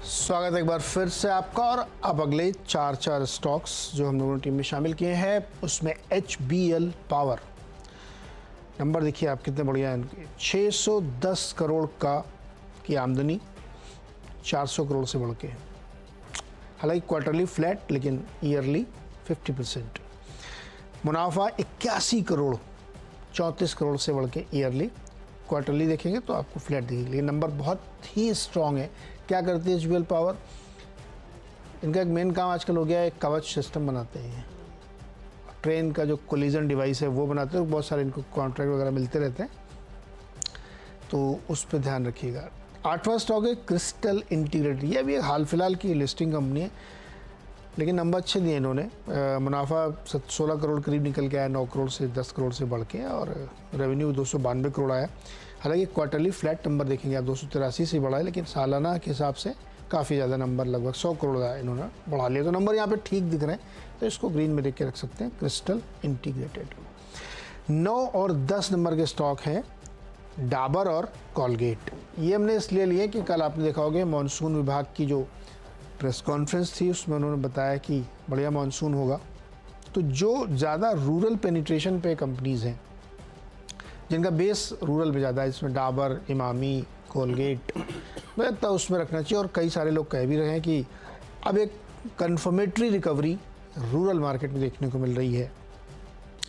स्वागत है एक बार फिर से आपका। और अब अगले चार स्टॉक्स जो हम लोगों ने टीम में शामिल किए हैं, उसमें HBL पावर। नंबर देखिए आप कितने बढ़िया हैं इनके। 610 करोड़ की आमदनी 400 करोड़ से बढ़ के, हालांकि क्वार्टरली फ्लैट लेकिन ईयरली 50%। मुनाफा 81 करोड़ 34 करोड़ से बढ़ के ईयरली, क्वार्टरली देखेंगे तो आपको फ्लैट दिखेगी, लेकिन नंबर बहुत ही स्ट्रॉन्ग है। क्या करती है HBL पावर? इनका एक मेन काम आजकल हो गया है, कवच सिस्टम बनाते हैं। ट्रेन का जो कोलिजन डिवाइस है वो बनाते हैं, बहुत सारे इनको कॉन्ट्रैक्ट वगैरह मिलते रहते हैं, तो उस पर ध्यान रखिएगा। 8वां स्टॉक है क्रिस्टल इंटीग्रेटेड। ये अभी हाल फिलहाल की लिस्टिंग कंपनी है, लेकिन नंबर अच्छे दिए इन्होंने। मुनाफा 16 करोड़ करीब निकल के आया, 9 करोड़ से 10 करोड़ से बढ़ के, और रेवेन्यू 292 करोड़ आया। हालांकि क्वार्टरली फ्लैट नंबर देखेंगे आप 283 से बढ़ा है, लेकिन सालाना के हिसाब से काफ़ी ज़्यादा नंबर, लगभग 100 करोड़ का इन्होंने बढ़ा लिया। तो नंबर यहाँ पे ठीक दिख रहे हैं, तो इसको ग्रीन में देख के रख सकते हैं, क्रिस्टल इंटीग्रेटेड। 9 और 10 नंबर के स्टॉक हैं डाबर और कॉलगेट। ये हमने इसलिए लिए कि कल आपने देखा होगा मानसून विभाग की जो प्रेस कॉन्फ्रेंस थी, उसमें उन्होंने बताया कि बढ़िया मानसून होगा। तो जो ज़्यादा रूरल पेनिट्रेशन पे कंपनीज़ हैं, जिनका बेस रूरल में ज़्यादा है, जिसमें डाबर, इमामी, कोलगेट, मैं लगता है उसमें रखना चाहिए। और कई सारे लोग कह भी रहे हैं कि अब एक कन्फर्मेटरी रिकवरी रूरल मार्केट में देखने को मिल रही है।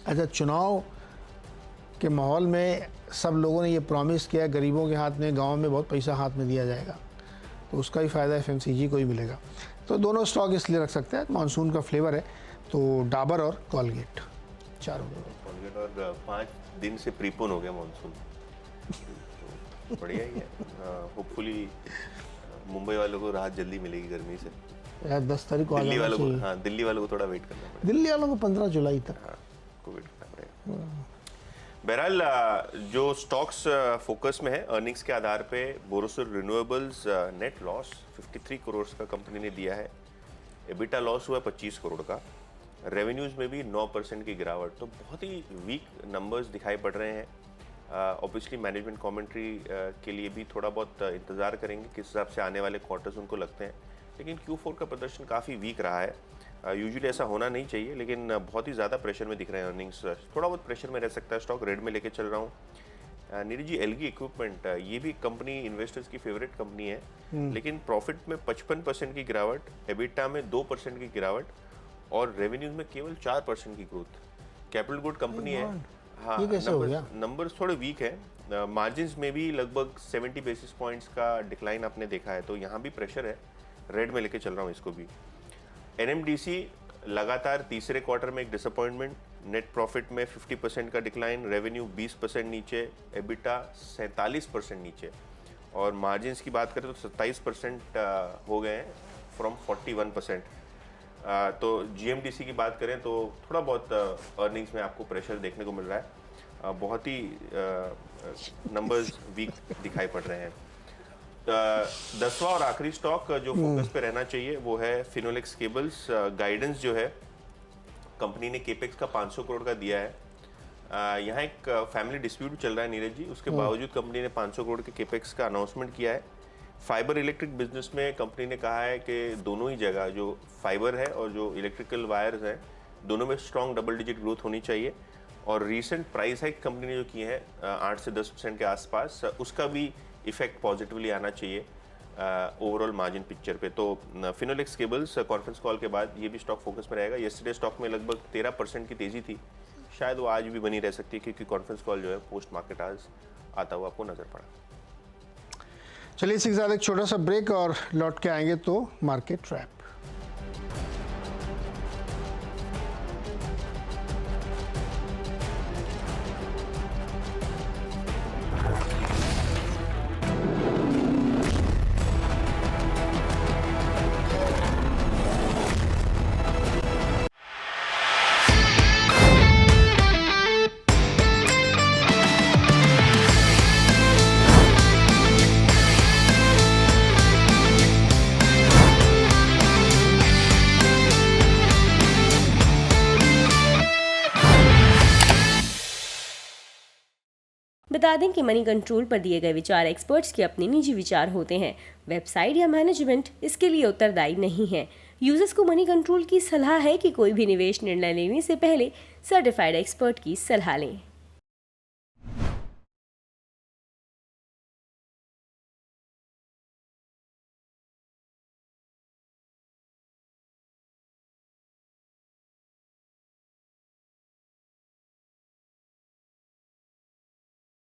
अच्छा, चुनाव के माहौल में सब लोगों ने ये प्रॉमिस किया है गरीबों के हाथ में, गाँव में बहुत पैसा हाथ में दिया जाएगा, तो उसका भी फ़ायदा FMCG को ही मिलेगा। तो दोनों स्टॉक इसलिए रख सकते हैं, मानसून का फ्लेवर है, तो डाबर और कॉलगेट चारों। कॉलगेट और 5 दिन से प्रीपोन हो गया मानसून, तो बढ़िया ही है। होपफुली मुंबई वालों को राहत जल्दी मिलेगी गर्मी से। यार 10 तारीख को दिल्ली वालों को, हाँ दिल्ली वालों को थोड़ा वेट करना पड़ेगा। दिल्ली वालों को 15 जुलाई तक को वेट करना पड़ेगा। बहरहाल जो स्टॉक्स फोकस में है, अर्निंग्स के आधार पे Borosil renewables net loss 53 crore का कंपनी ने दिया है। एबिटा लॉस हुआ 25 करोड़ का। रेवेन्यूज में भी 9% की गिरावट, तो बहुत ही वीक नंबर्स दिखाई पड़ रहे हैं। ऑब्वियसली मैनेजमेंट कमेंट्री के लिए भी थोड़ा बहुत इंतज़ार करेंगे किस हिसाब से आने वाले क्वार्टर्स उनको लगते हैं, लेकिन Q4 का प्रदर्शन काफ़ी वीक रहा है। यूजुअली ऐसा होना नहीं चाहिए, लेकिन बहुत ही ज़्यादा प्रेशर में दिख रहे हैं अर्निंग्स। थोड़ा बहुत प्रेशर में रह सकता है स्टॉक, रेड में लेके चल रहा हूँ। नीरज जी, एलगी इक्विपमेंट, ये भी कंपनी इन्वेस्टर्स की फेवरेट कंपनी है, लेकिन प्रॉफिट में 55% की गिरावट, एबिटा में 2% की गिरावट, और रेवेन्यूज में केवल 4% की ग्रोथ। कैपिटल गुड कंपनी है। हाँ, नंबर्स थोड़े वीक है। मार्जिन में भी लगभग 70 बेसिस पॉइंट्स का डिक्लाइन आपने देखा है, तो यहाँ भी प्रेशर है। रेड में लेके चल रहा हूँ इसको भी। NMDC लगातार तीसरे क्वार्टर में एक डिसअपॉइंटमेंट, नेट प्रॉफिट में 50% का डिक्लाइन, रेवेन्यू 20% नीचे, एबिटा 47% नीचे, और मार्जिन्स की बात करें तो 27% हो गए हैं फ्रॉम 41%। तो GMDC की बात करें तो थोड़ा बहुत अर्निंग्स में आपको प्रेशर देखने को मिल रहा है। बहुत ही नंबर्स वीक दिखाई पड़ रहे हैं। 10वां और आखिरी स्टॉक जो फोकस पे रहना चाहिए वो है फिनोलेक्स केबल्स। गाइडेंस जो है कंपनी ने केपेक्स का 500 करोड़ का दिया है। यहाँ एक फैमिली डिस्प्यूट चल रहा है नीरज जी, उसके बावजूद कंपनी ने 500 करोड़ के केपेक्स का अनाउंसमेंट किया है। फाइबर इलेक्ट्रिक बिजनेस में कंपनी ने कहा है कि दोनों ही जगह जो फाइबर है और जो इलेक्ट्रिकल वायर्स हैं, दोनों में स्ट्रॉन्ग डबल डिजिट ग्रोथ होनी चाहिए। और रीसेंट प्राइस हाइक कंपनी ने जो किए हैं 8 से 10% के आसपास, उसका भी इफेक्ट पॉजिटिवली आना चाहिए ओवरऑल मार्जिन पिक्चर पे। तो फिनोलेक्स केबल्स कॉन्फ्रेंस कॉल के बाद ये भी स्टॉक फोकस में रहेगा। येस्टरडे स्टॉक में लगभग 13% की तेजी थी, शायद वो आज भी बनी रह सकती है, क्योंकि कॉन्फ्रेंस कॉल जो है पोस्ट मार्केट आज आता हुआ आपको नजर पड़ा। चलिए इसी के साथ एक छोटा सा ब्रेक और लौट के आएंगे तो मार्केट रैप। बता दें कि मनी कंट्रोल पर दिए गए विचार एक्सपर्ट्स के अपने निजी विचार होते हैं। वेबसाइट या मैनेजमेंट इसके लिए उत्तरदायी नहीं है। यूजर्स को मनी कंट्रोल की सलाह है कि कोई भी निवेश निर्णय लेने से पहले सर्टिफाइड एक्सपर्ट की सलाह लें।